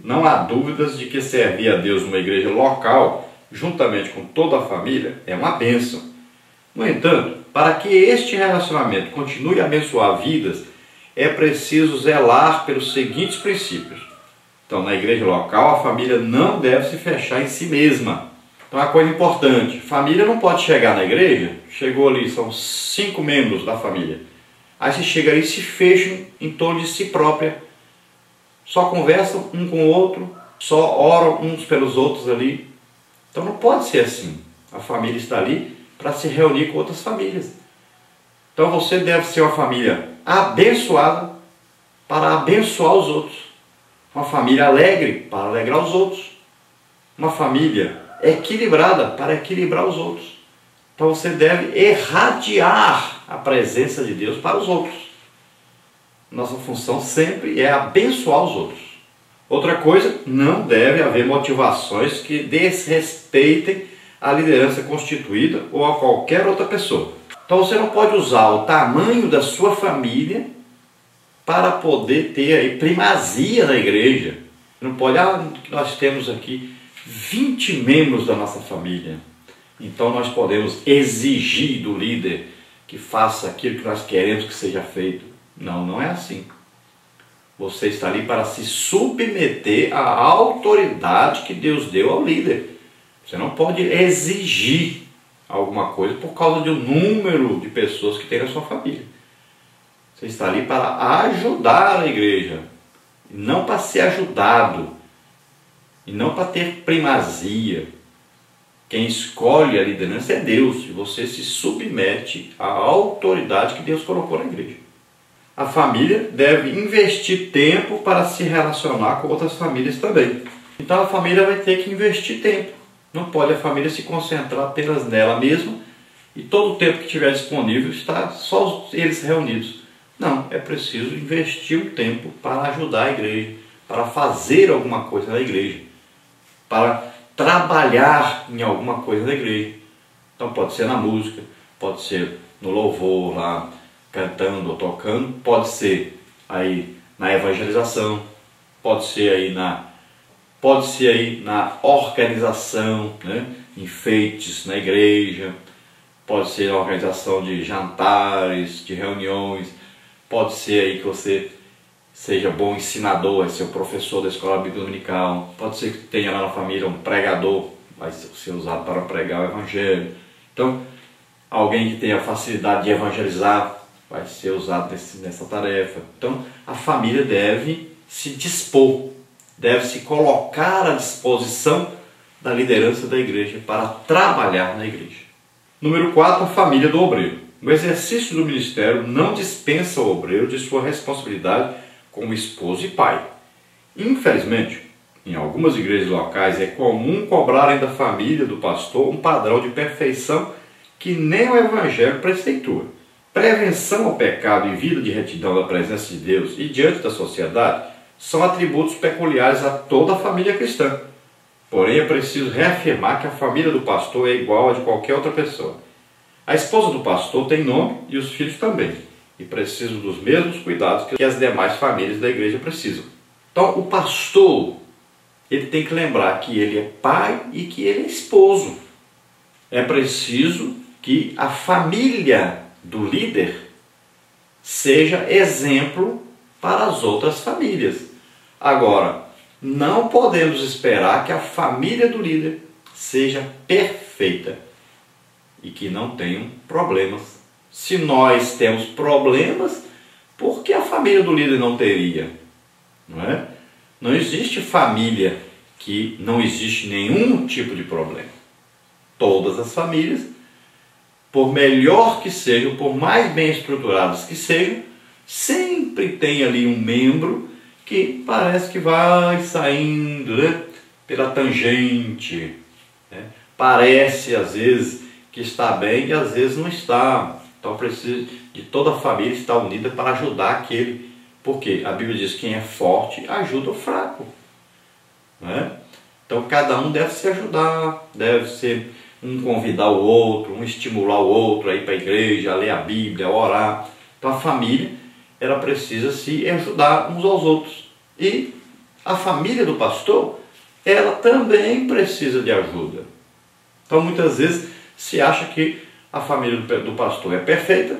Não há dúvidas de que servir a Deus numa igreja local, juntamente com toda a família, é uma bênção. No entanto, para que este relacionamento continue a abençoar vidas, é preciso zelar pelos seguintes princípios. Então, na igreja local, a família não deve se fechar em si mesma. Então, é uma coisa importante, família não pode chegar na igreja, chegou ali, são 5 membros da família. Aí você chega aí e se fecham em torno de si própria. Só conversam um com o outro, só oram uns pelos outros ali. Então não pode ser assim. A família está ali para se reunir com outras famílias. Então você deve ser uma família abençoada para abençoar os outros. Uma família alegre para alegrar os outros. Uma família equilibrada para equilibrar os outros. Então você deve irradiar a presença de Deus para os outros. Nossa função sempre é abençoar os outros. Outra coisa, não deve haver motivações que desrespeitem a liderança constituída ou a qualquer outra pessoa. Então você não pode usar o tamanho da sua família para poder ter aí primazia na igreja. Não pode, nós temos aqui 20 membros da nossa família. Então nós podemos exigir do líder que faça aquilo que nós queremos que seja feito. Não, não é assim. Você está ali para se submeter à autoridade que Deus deu ao líder. Você não pode exigir alguma coisa por causa do número de pessoas que tem na sua família. Você está ali para ajudar a igreja, não para ser ajudado, e não para ter primazia. Quem escolhe a liderança é Deus, e você se submete à autoridade que Deus colocou na igreja. A família deve investir tempo para se relacionar com outras famílias também. Então a família vai ter que investir tempo. Não pode a família se concentrar apenas nela mesma e todo o tempo que tiver disponível está só eles reunidos. Não, é preciso investir um tempo para ajudar a igreja, para fazer alguma coisa na igreja, para trabalhar em alguma coisa na igreja. Então pode ser na música, pode ser no louvor lá, cantando ou tocando, pode ser aí na evangelização, pode ser aí na organização, né? Enfeites na igreja, pode ser na organização de jantares, de reuniões, pode ser aí que você seja bom ensinador, vai ser o professor da escola bíblica dominical, pode ser que tenha lá na família um pregador, vai ser usado para pregar o evangelho. Então, alguém que tenha facilidade de evangelizar, vai ser usado nessa tarefa. Então, a família deve se dispor, deve se colocar à disposição da liderança da igreja para trabalhar na igreja. Número 4, a família do obreiro. O exercício do ministério não dispensa o obreiro de sua responsabilidade como esposo e pai. Infelizmente, em algumas igrejas locais é comum cobrarem da família do pastor um padrão de perfeição que nem o evangelho preceitua. Prevenção ao pecado e vida de retidão da presença de Deus e diante da sociedade são atributos peculiares a toda a família cristã. Porém, é preciso reafirmar que a família do pastor é igual a de qualquer outra pessoa. A esposa do pastor tem nome e os filhos também, e precisam dos mesmos cuidados que as demais famílias da igreja precisam. Então, o pastor, ele tem que lembrar que ele é pai e que ele é esposo. É preciso que a família do líder seja exemplo para as outras famílias. Agora, não podemos esperar que a família do líder seja perfeita e que não tenham problemas. Se nós temos problemas, por que a família do líder não teria? Não é? Não existe família que não existe nenhum tipo de problema. Todas as famílias, por melhor que sejam, por mais bem estruturadas que sejam, sempre tem ali um membro que parece que vai saindo, né, pela tangente, né? Parece às vezes que está bem e às vezes não está. Então precisa de toda a família estar unida para ajudar aquele. Porque a Bíblia diz que quem é forte ajuda o fraco, né? Então cada um deve se ajudar, deve ser um convidar o outro, um estimular o outro a ir para a igreja, a ler a Bíblia, a orar. Então a família, ela precisa se ajudar uns aos outros. E a família do pastor, ela também precisa de ajuda. Então muitas vezes se acha que a família do pastor é perfeita,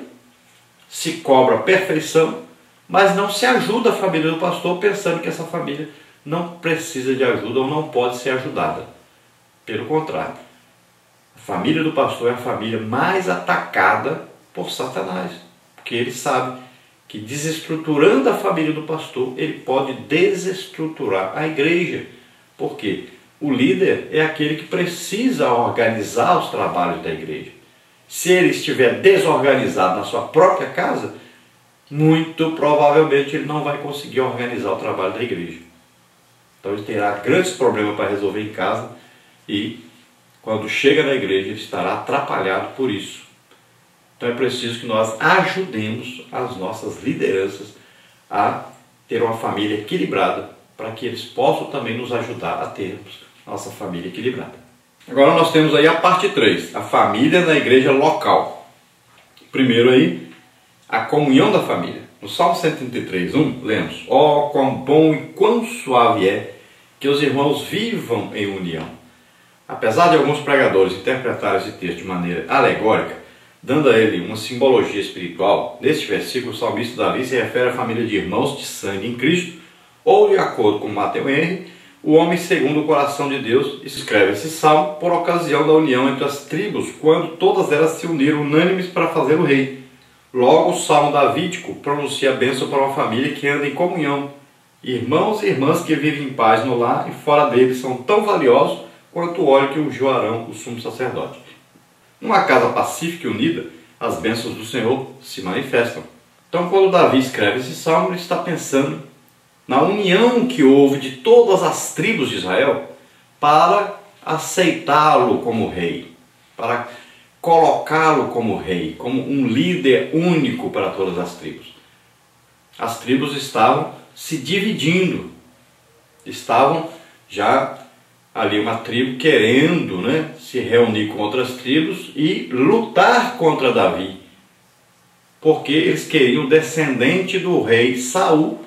se cobra a perfeição, mas não se ajuda a família do pastor pensando que essa família não precisa de ajuda ou não pode ser ajudada. Pelo contrário, a família do pastor é a família mais atacada por Satanás, porque ele sabe que desestruturando a família do pastor, ele pode desestruturar a igreja. Por quê? O líder é aquele que precisa organizar os trabalhos da igreja. Se ele estiver desorganizado na sua própria casa, muito provavelmente ele não vai conseguir organizar o trabalho da igreja. Então ele terá grandes problemas para resolver em casa e quando chega na igreja ele estará atrapalhado por isso. Então é preciso que nós ajudemos as nossas lideranças a ter uma família equilibrada para que eles possam também nos ajudar a termos nossa família equilibrada. Agora nós temos aí a parte 3, a família na igreja local. Primeiro aí, a comunhão da família. No Salmo 133:1, lemos: ó, quão bom e quão suave é que os irmãos vivam em união. Apesar de alguns pregadores interpretarem esse texto de maneira alegórica, dando a ele uma simbologia espiritual, neste versículo o salmista Davi se refere à família de irmãos de sangue em Cristo, ou de acordo com Matthew Henry, o homem segundo o coração de Deus. Escreve esse salmo por ocasião da união entre as tribos, quando todas elas se uniram unânimes para fazer o rei. Logo, o salmo davídico pronuncia a bênção para uma família que anda em comunhão. Irmãos e irmãs que vivem em paz no lar e fora dele são tão valiosos quanto o óleo que ungiu Arão, o sumo sacerdote. Numa casa pacífica e unida, as bênçãos do Senhor se manifestam. Então, quando Davi escreve esse salmo, ele está pensando na união que houve de todas as tribos de Israel para aceitá-lo como rei, para colocá-lo como rei, como um líder único para todas as tribos. As tribos estavam se dividindo, estavam já ali uma tribo querendo, se reunir com outras tribos e lutar contra Davi, porque eles queriam o descendente do rei Saul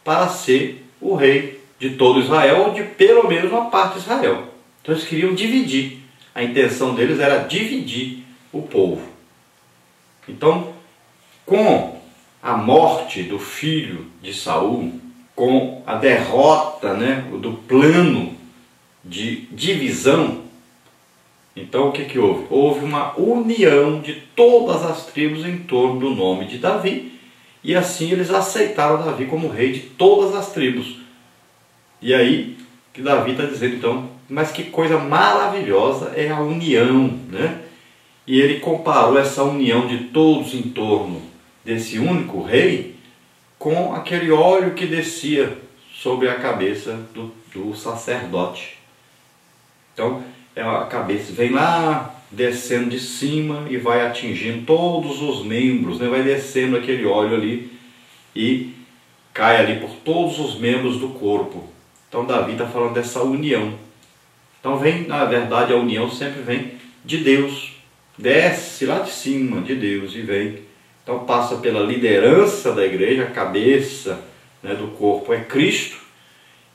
para ser o rei de todo Israel, ou de pelo menos uma parte de Israel. Então eles queriam dividir. A intenção deles era dividir o povo. Então, com a morte do filho de Saul, com a derrota do plano de divisão, então o que houve? Houve uma união de todas as tribos em torno do nome de Davi, e assim eles aceitaram Davi como rei de todas as tribos. E aí que Davi está dizendo então, mas que coisa maravilhosa é a união, E ele comparou essa união de todos em torno desse único rei com aquele óleo que descia sobre a cabeça do sacerdote. Então a cabeça vem lá, descendo de cima e vai atingindo todos os membros, vai descendo aquele óleo ali e cai ali por todos os membros do corpo. Então Davi está falando dessa união. Então na verdade a união sempre vem de Deus, desce lá de cima de Deus e vem. Então passa pela liderança da igreja, a cabeça do corpo é Cristo,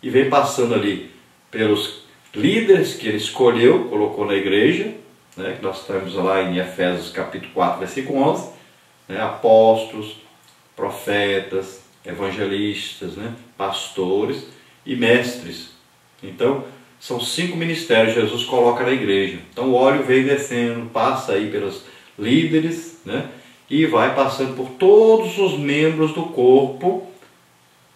e vem passando ali pelos líderes que ele escolheu, colocou na igreja, que nós estamos lá em Efésios capítulo 4, versículo 11, apóstolos, profetas, evangelistas, pastores e mestres. Então, são 5 ministérios que Jesus coloca na igreja. Então, o óleo vem descendo, passa aí pelos líderes, e vai passando por todos os membros do corpo,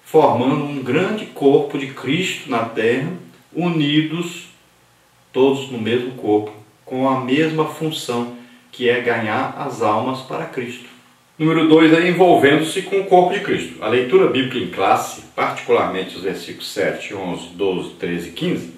formando um grande corpo de Cristo na terra, unidos, todos no mesmo corpo, com a mesma função, que é ganhar as almas para Cristo. Número 2 é envolvendo-se com o corpo de Cristo. A leitura bíblica em classe, particularmente os versículos 7, 11, 12, 13 e 15,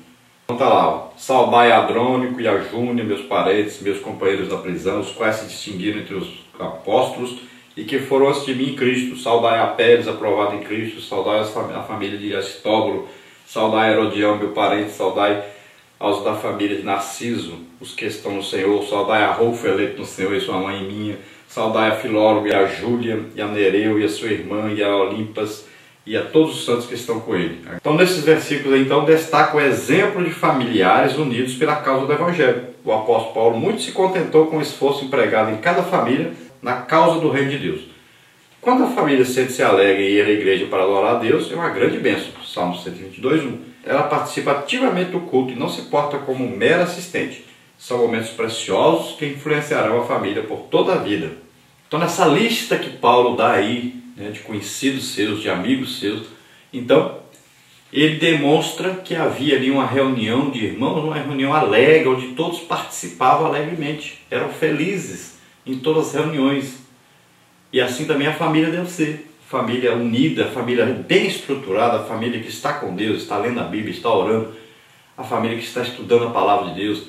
então está lá, ó: saudai a Adrônico e a Júnia, meus parentes, meus companheiros da prisão, os quais se distinguiram entre os apóstolos e que foram antes de mim em Cristo. Saudai a Péres, aprovado em Cristo, saudai a família de Aristóbulo, saudai a Herodião, meu parente, saudai aos da família de Narciso, os que estão no Senhor, saudai a Rufo, eleito no Senhor, e sua mãe e minha, saudai a Filólogo e a Júlia, e a Nereu e a sua irmã, e a Olimpas, e a todos os santos que estão com ele. Então, nesses versículos, então, destaca o exemplo de familiares unidos pela causa do Evangelho. O apóstolo Paulo muito se contentou com o esforço empregado em cada família na causa do reino de Deus. Quando a família sente-se alegre em ir à igreja para adorar a Deus, é uma grande bênção. Salmo 122:1. Ela participa ativamente do culto e não se porta como um mero assistente. São momentos preciosos que influenciarão a família por toda a vida. Então, nessa lista que Paulo dá aí, né, de conhecidos seus, de amigos seus, então, ele demonstra que havia ali uma reunião de irmãos, uma reunião alegre, onde todos participavam alegremente, eram felizes em todas as reuniões. E assim também a família deve ser. Família unida, família bem estruturada, a família que está com Deus, está lendo a Bíblia, está orando, a família que está estudando a palavra de Deus.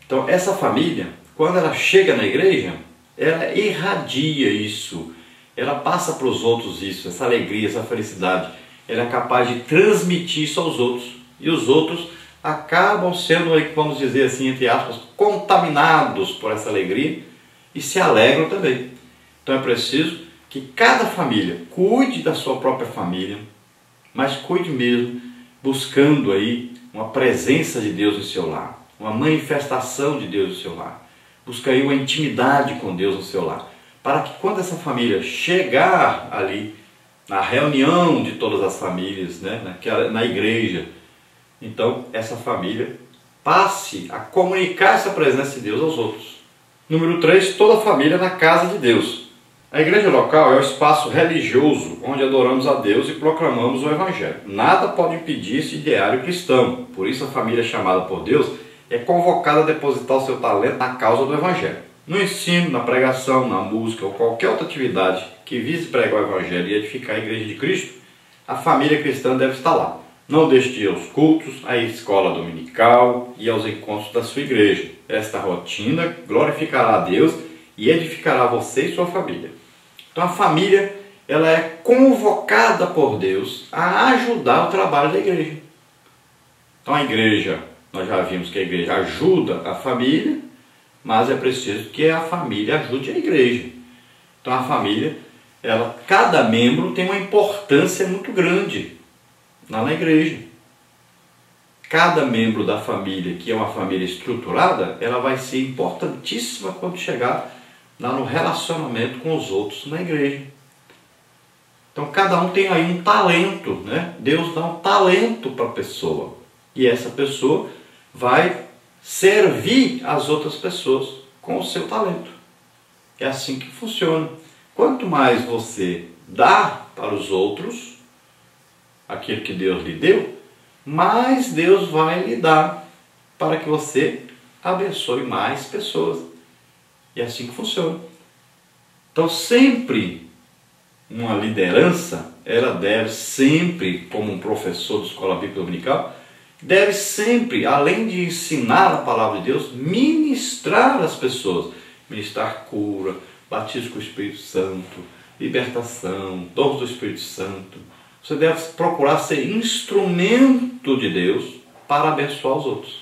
Então, essa família, quando ela chega na igreja, ela irradia isso, ela passa para os outros isso, essa alegria, essa felicidade. Ela é capaz de transmitir isso aos outros. E os outros acabam sendo, vamos dizer assim, entre aspas, contaminados por essa alegria e se alegram também. Então é preciso que cada família cuide da sua própria família, mas cuide mesmo, buscando aí uma presença de Deus no seu lar, uma manifestação de Deus no seu lar. Busca aí uma intimidade com Deus no seu lar, para que quando essa família chegar ali, na reunião de todas as famílias, né, na igreja, então essa família passe a comunicar essa presença de Deus aos outros. Número 3, toda família na casa de Deus. A igreja local é o espaço religioso onde adoramos a Deus e proclamamos o Evangelho. Nada pode impedir esse ideário cristão. Por isso a família chamada por Deus é convocada a depositar o seu talento na causa do Evangelho. No ensino, na pregação, na música ou qualquer outra atividade que vise pregar o Evangelho e edificar a igreja de Cristo, a família cristã deve estar lá. Não deixe de ir aos cultos, à escola dominical e aos encontros da sua igreja. Esta rotina glorificará a Deus e edificará você e sua família. Então a família, ela é convocada por Deus a ajudar o trabalho da igreja. Então a igreja, nós já vimos que a igreja ajuda a família, mas é preciso que a família ajude a igreja. Então a família, cada membro tem uma importância muito grande lá na igreja. Cada membro da família, que é uma família estruturada, ela vai ser importantíssima quando chegar lá no relacionamento com os outros na igreja. Então cada um tem aí um talento, né? Deus dá um talento para a pessoa. E essa pessoa vai servir as outras pessoas com o seu talento. É assim que funciona. Quanto mais você dá para os outros aquilo que Deus lhe deu, mais Deus vai lhe dar para que você abençoe mais pessoas. E é assim que funciona. Então sempre uma liderança, ela deve sempre, como um professor de escola bíblica dominical, deve sempre, além de ensinar a palavra de Deus, ministrar às pessoas. Ministrar cura, batismo com o Espírito Santo, libertação, dons do Espírito Santo. Você deve procurar ser instrumento de Deus para abençoar os outros.